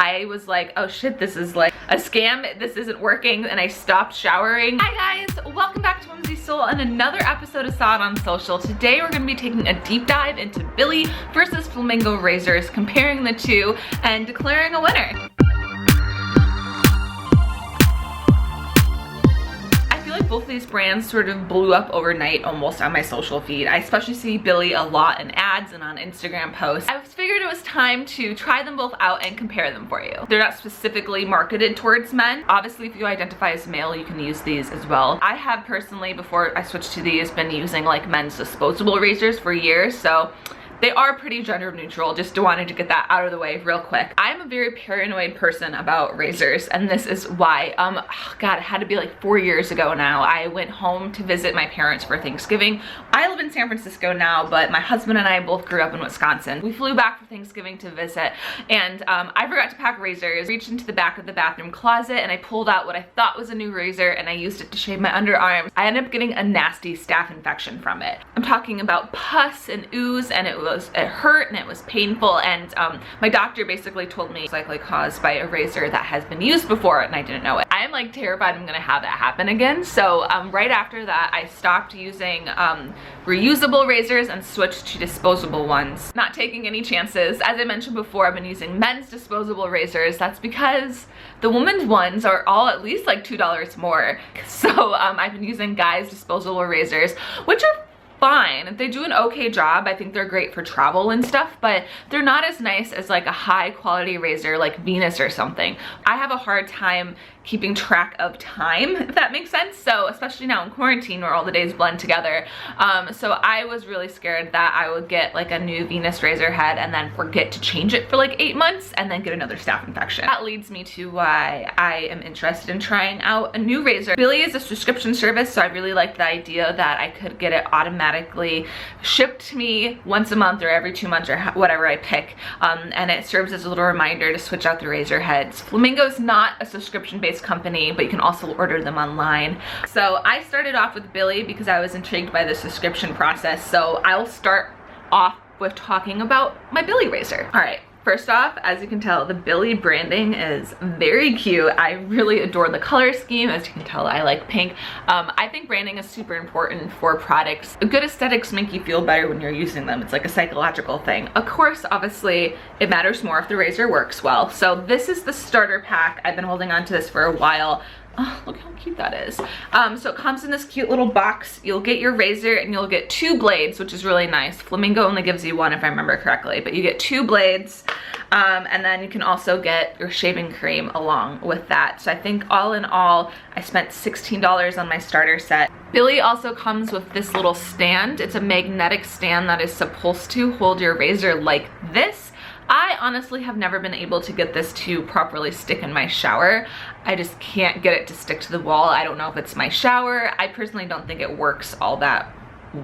I was like, oh shit, this is like a scam, this isn't working, and I stopped showering. Hi guys, welcome back to Whimsy Soul and another episode of Saw It on Social. Today we're gonna be taking a deep dive into Billie versus Flamingo razors, comparing the two and declaring a winner. Both of these brands sort of blew up overnight almost on my social feed. I especially see Billie a lot in ads and on Instagram posts. I figured it was time to try them both out and compare them for you. They're not specifically marketed towards men. Obviously, if you identify as male, you can use these as well. I have personally, before I switched to these, been using like men's disposable razors for years, so they are pretty gender neutral. Just wanted to get that out of the way real quick. I'm a very paranoid person about razors, and this is why. Oh God, it had to be like 4 years ago now. I went home to visit my parents for Thanksgiving. I live in San Francisco now, but my husband and I both grew up in Wisconsin. We flew back for Thanksgiving to visit, and I forgot to pack razors. Reached into the back of the bathroom closet, and I pulled out what I thought was a new razor, and I used it to shave my underarms. I ended up getting a nasty staph infection from it. I'm talking about pus and ooze, and it hurt and it was painful, and my doctor basically told me it's likely caused by a razor that has been used before, and I didn't know it. I am like terrified I'm gonna have that happen again. So right after that, I stopped using reusable razors and switched to disposable ones, not taking any chances. As I mentioned before, I've been using men's disposable razors. That's because the women's ones are all at least like $2 more. So I've been using guys' disposable razors, which are fine. They do an okay job. I think they're great for travel and stuff, but they're not as nice as like a high quality razor like Venus or something. I have a hard time keeping track of time, if that makes sense. So especially now in quarantine where all the days blend together. So I was really scared that I would get like a new Venus razor head and then forget to change it for like 8 months and then get another staph infection. That leads me to why I am interested in trying out a new razor. Billie is a subscription service, so I really like the idea that I could get it automatically shipped to me once a month or every 2 months or whatever I pick. And it serves as a little reminder to switch out the razor heads. Flamingo is not a subscription-based company, but you can also order them online. So I started off with Billie because I was intrigued by the subscription process. So I'll start off with talking about my Billie razor. All right. First off, as you can tell, the Billie branding is very cute. I really adore the color scheme. As you can tell, I like pink. I think branding is super important for products. Good aesthetics make you feel better when you're using them. It's like a psychological thing. Of course, obviously, it matters more if the razor works well. So this is the starter pack. I've been holding on to this for a while. Oh, look how cute that is. So it comes in this cute little box. You'll get your razor and you'll get 2 blades, which is really nice. Flamingo only gives you 1 if I remember correctly, but you get 2 blades. And then you can also get your shaving cream along with that. So I think all in all, I spent $16 on my starter set. Billie also comes with this little stand. It's a magnetic stand that is supposed to hold your razor like this. I honestly have never been able to get this to properly stick in my shower. I just can't get it to stick to the wall. I don't know if it's my shower. I personally don't think it works all that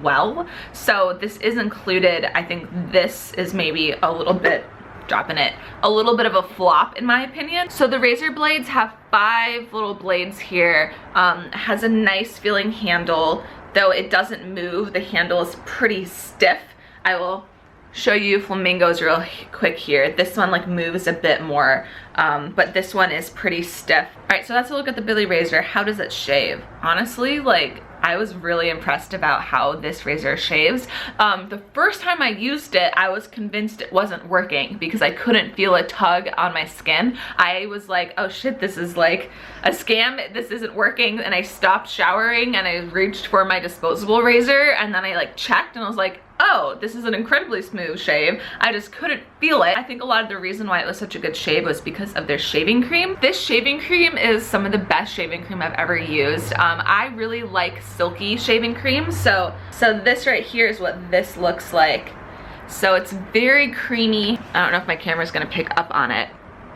well. So this is included. I think this is maybe a little bit, dropping it, a little bit of a flop in my opinion. So the razor blades have 5 little blades here. Has a nice feeling handle, though it doesn't move. The handle is pretty stiff. I will show you Flamingo's real quick here. This one like moves a bit more, but this one is pretty stiff. All right, so that's a look at the Billie razor. How does it shave? Honestly, like I was really impressed about how this razor shaves. The first time I used it, I was convinced it wasn't working because I couldn't feel a tug on my skin. I was like, oh shit, this is like a scam, this isn't working, and I stopped showering and I reached for my disposable razor, and then I like checked and I was like, oh, this is an incredibly smooth shave. I just couldn't feel it. I think a lot of the reason why it was such a good shave was because of their shaving cream. This shaving cream is some of the best shaving cream I've ever used. I really like silky shaving cream. So this right here is what this looks like. So it's very creamy. I don't know if my camera's gonna pick up on it,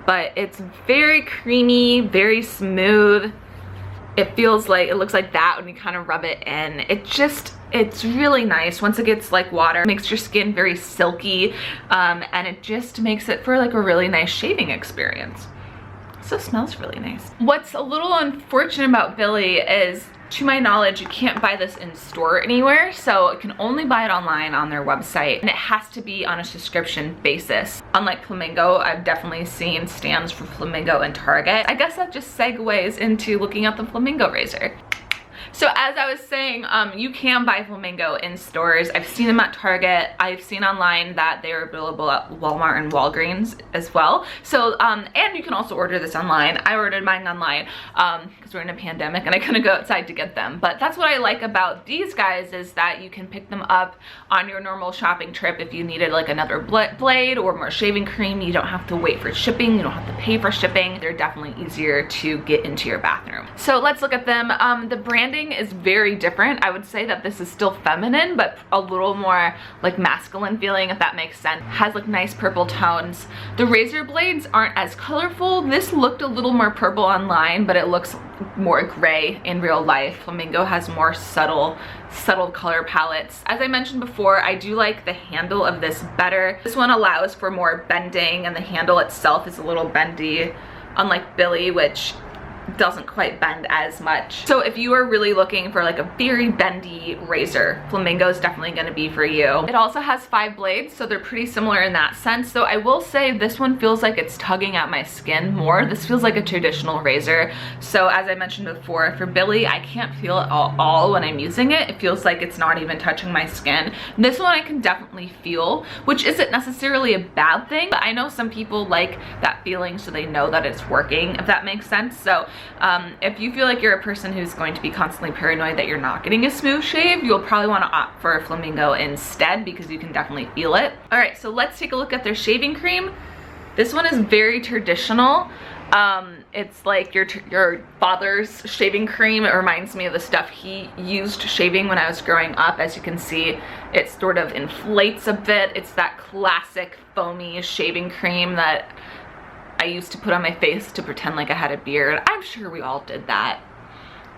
but it's very creamy, very smooth. It feels like, it looks like that when you kind of rub it in. It's really nice. Once it gets like water, it makes your skin very silky, and it just makes it for like a really nice shaving experience. So it smells really nice. What's a little unfortunate about Billie is, to my knowledge, you can't buy this in store anywhere, so you can only buy it online on their website, and it has to be on a subscription basis. Unlike Flamingo, I've definitely seen stands for Flamingo in Target. I guess that just segues into looking at the Flamingo razor. So as I was saying, you can buy Flamingo in stores. I've seen them at Target. I've seen online that they are available at Walmart and Walgreens as well. So, and you can also order this online. I ordered mine online because we're in a pandemic and I couldn't go outside to get them. But that's what I like about these guys, is that you can pick them up on your normal shopping trip. If you needed like another blade or more shaving cream, you don't have to wait for shipping. You don't have to pay for shipping. They're definitely easier to get into your bathroom. So let's look at them. The branding is very different. I would say that this is still feminine, but a little more like masculine feeling, if that makes sense. Has like nice purple tones. The razor blades aren't as colorful. This looked a little more purple online, but it looks more gray in real life. Flamingo has more subtle color palettes. As I mentioned before, I do like the handle of this better. This one allows for more bending, and the handle itself is a little bendy, unlike Billie, which doesn't quite bend as much. So if you are really looking for like a very bendy razor, Flamingo is definitely going to be for you. It also has 5 blades, so they're pretty similar in that sense. So I will say this one feels like it's tugging at my skin more. This feels like a traditional razor. So as I mentioned before, for Billie, I can't feel it at all when I'm using it. It feels like it's not even touching my skin. This one I can definitely feel, which isn't necessarily a bad thing, but I know some people like that feeling so they know that it's working, if that makes sense. So if you feel like you're a person who's going to be constantly paranoid that you're not getting a smooth shave, you'll probably want to opt for a Flamingo instead, because you can definitely feel it. All right, so let's take a look at their shaving cream. This one is very traditional. It's like your father's shaving cream. It reminds me of the stuff he used shaving when I was growing up. As you can see, it sort of inflates a bit. It's that classic foamy shaving cream that I used to put on my face to pretend like I had a beard. I'm sure we all did that.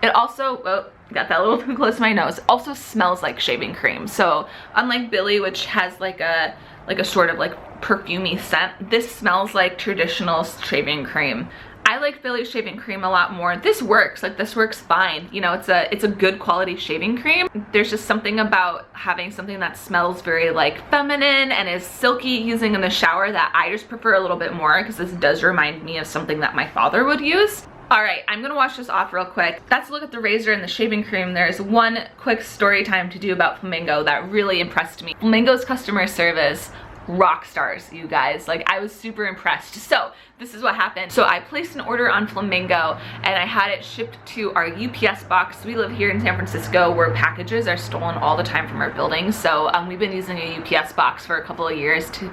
It also, oh, got that a little too close to my nose, also smells like shaving cream. So unlike Billie, which has like a sort of like perfumey scent, this smells like traditional shaving cream. I like Billie's shaving cream a lot more. This works, like this works fine. You know, it's a good quality shaving cream. There's just something about having something that smells very like feminine and is silky using in the shower that I just prefer a little bit more, because this does remind me of something that my father would use. All right, I'm gonna wash this off real quick. That's a look at the razor and the shaving cream. There's one quick story time to do about Flamingo that really impressed me. Flamingo's customer service, rock stars, you guys. Like, I was super impressed. So this is what happened. So I placed an order on Flamingo and I had it shipped to our UPS box. We live here in San Francisco where packages are stolen all the time from our buildings. So we've been using a UPS box for a couple of years to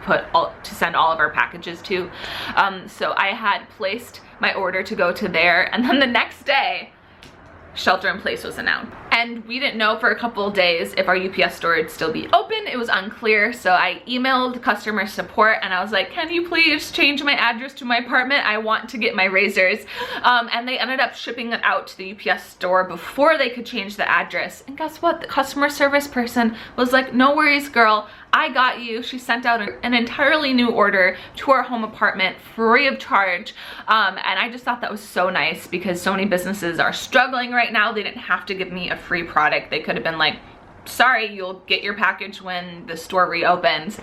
send all of our packages to. So I had placed my order to go to there, and then the next day, shelter in place was announced. And we didn't know for a couple of days if our UPS store would still be open. It was unclear. So I emailed customer support and I was like, can you please change my address to my apartment? I want to get my razors. And they ended up shipping it out to the UPS store before they could change the address. And guess what? The customer service person was like, no worries, girl. I got you. She sent out an entirely new order to our home apartment free of charge. And I just thought that was so nice, because so many businesses are struggling right now. They didn't have to give me a free product. They could have been like, sorry, you'll get your package when the store reopens.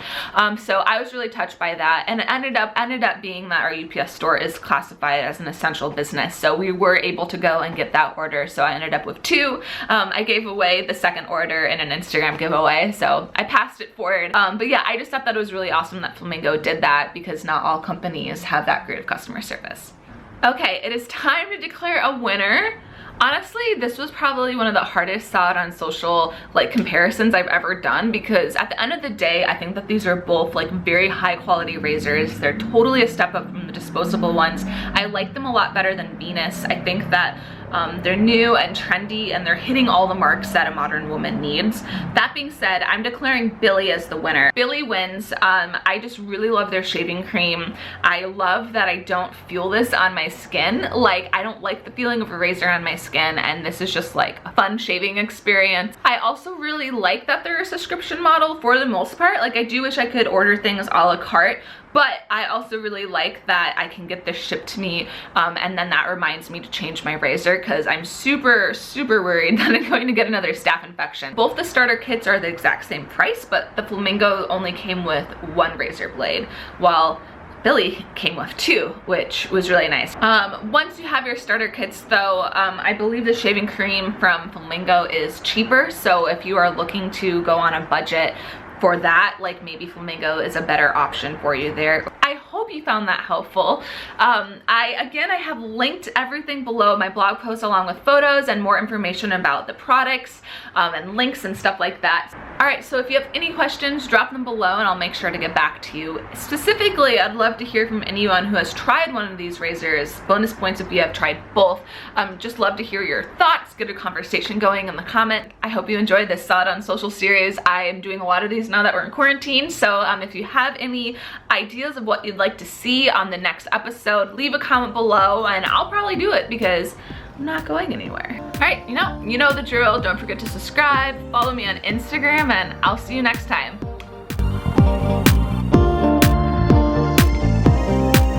So I was really touched by that, and it ended up being that our UPS store is classified as an essential business, so we were able to go and get that order. So I ended up with 2. I gave away the second order in an Instagram giveaway, so I passed it forward. But yeah, I just thought that it was really awesome that Flamingo did that, because not all companies have that great of customer service. Okay, it is time to declare a winner. Honestly, this was probably one of the hardest saw it on social like comparisons I've ever done, because at the end of the day, I think that these are both like very high quality razors. They're totally a step up from the disposable ones. I like them a lot better than Venus. I think that they're new and trendy, and they're hitting all the marks that a modern woman needs. That being said, I'm declaring Billie as the winner. Billie wins. I just really love their shaving cream. I love that I don't feel this on my skin. Like, I don't like the feeling of a razor on my skin, and this is just like a fun shaving experience. I also really like that they're a subscription model for the most part. Like, I do wish I could order things a la carte, But I also really like that I can get this shipped to me, and then that reminds me to change my razor because I'm super worried that I'm going to get another staph infection. Both the starter kits are the exact same price, but the Flamingo only came with one razor blade, while Billie came with two, which was really nice. Once you have your starter kits though, I believe the shaving cream from Flamingo is cheaper, so if you are looking to go on a budget for that, like maybe Flamingo is a better option for you there. I hope you found that helpful. Again, I have linked everything below, my blog post along with photos and more information about the products and links and stuff like that. All right, so if you have any questions, drop them below and I'll make sure to get back to you. Specifically, I'd love to hear from anyone who has tried one of these razors. Bonus points if you have tried both. Just love to hear your thoughts, get a conversation going in the comment. I hope you enjoyed this Saw It On Social series. I am doing a lot of these now that we're in quarantine, so if you have any ideas of what you'd like to see on the next episode, leave a comment below and I'll probably do it because I'm not going anywhere. All right, you know the drill. Don't forget to subscribe, follow me on Instagram, and I'll see you next time.